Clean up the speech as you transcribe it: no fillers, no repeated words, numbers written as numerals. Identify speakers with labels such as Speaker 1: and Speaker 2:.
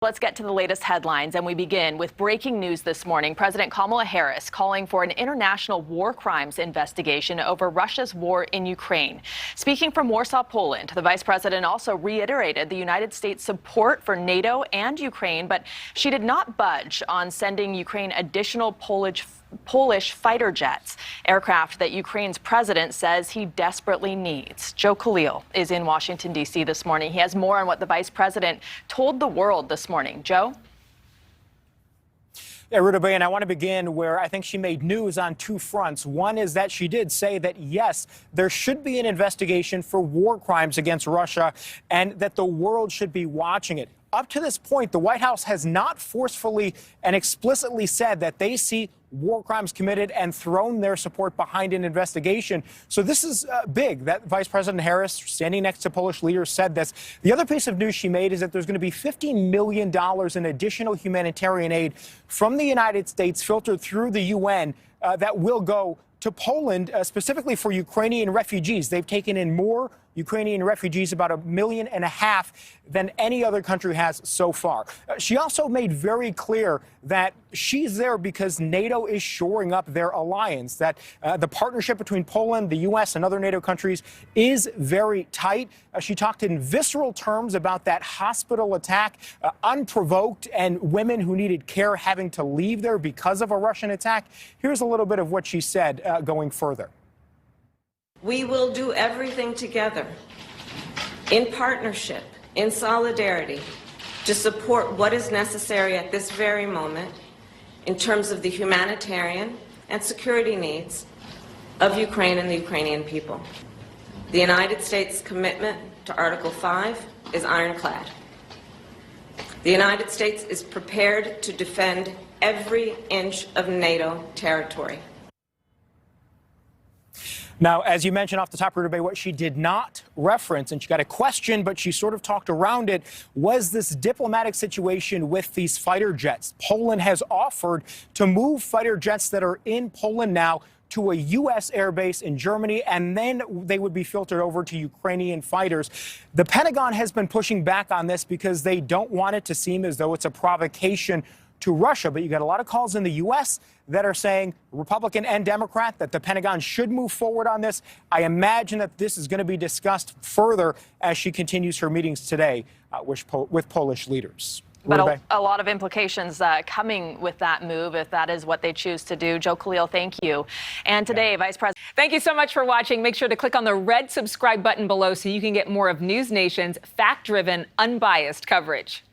Speaker 1: Let's get to the latest headlines, and we begin with breaking news this morning. President Kamala Harris calling for an international war crimes investigation over Russia's war in Ukraine. Speaking from Warsaw, Poland, the vice president also reiterated the United States' support for NATO and Ukraine, but she did not budge on sending Ukraine additional Polish fighter jets, aircraft that Ukraine's president says he desperately needs. Joe Khalil is in Washington, D.C. this morning. He has more on what the vice president told the world this morning. Joe?
Speaker 2: Yeah, Ruta Bayan, I want to begin where I think she made news on two fronts. One is that she did say that, yes, there should be an investigation for war crimes against Russia and that the world should be watching it. Up to this point, the White House has not forcefully and explicitly said that they see war crimes committed and thrown their support behind an investigation. So this is big that Vice President Harris, standing next to Polish leaders, said this. The other piece of news she made is that there's going to be $50 million in additional humanitarian aid from the United States filtered through the UN that will go to Poland, specifically for Ukrainian refugees. They've taken in more Ukrainian refugees, about 1.5 million, than any other country has so far. She also made very clear that she's there because NATO is shoring up their alliance, that the partnership between Poland, the U.S., and other NATO countries is very tight. She talked in visceral terms about that hospital attack, unprovoked, and women who needed care having to leave there because of a Russian attack. Here's a little bit of what she said going further.
Speaker 3: We will do everything together, in partnership, in solidarity, to support what is necessary at this very moment in terms of the humanitarian and security needs of Ukraine and the Ukrainian people. The United States' commitment to Article 5 is ironclad. The United States is prepared to defend every inch of NATO territory.
Speaker 2: Now, as you mentioned off the top, Ruta Bay, what she did not reference, and she got a question, but she sort of talked around it, was this diplomatic situation with these fighter jets. Poland has offered to move fighter jets that are in Poland now to a U.S. airbase in Germany, and then they would be filtered over to Ukrainian fighters. The Pentagon has been pushing back on this because they don't want it to seem as though it's a provocation to Russia. But you got a lot of calls in the U.S. that are saying, Republican and Democrat, that the Pentagon should move forward on this. I imagine that this is going to be discussed further as she continues her meetings today with Polish leaders.
Speaker 1: But a lot of implications coming with that move, if that is what they choose to do. Joe Khalil, thank you. And today, Vice President.
Speaker 4: Thank you so much for watching. Make sure to click on the red subscribe button below so you can get more of NewsNation's fact-driven, unbiased coverage.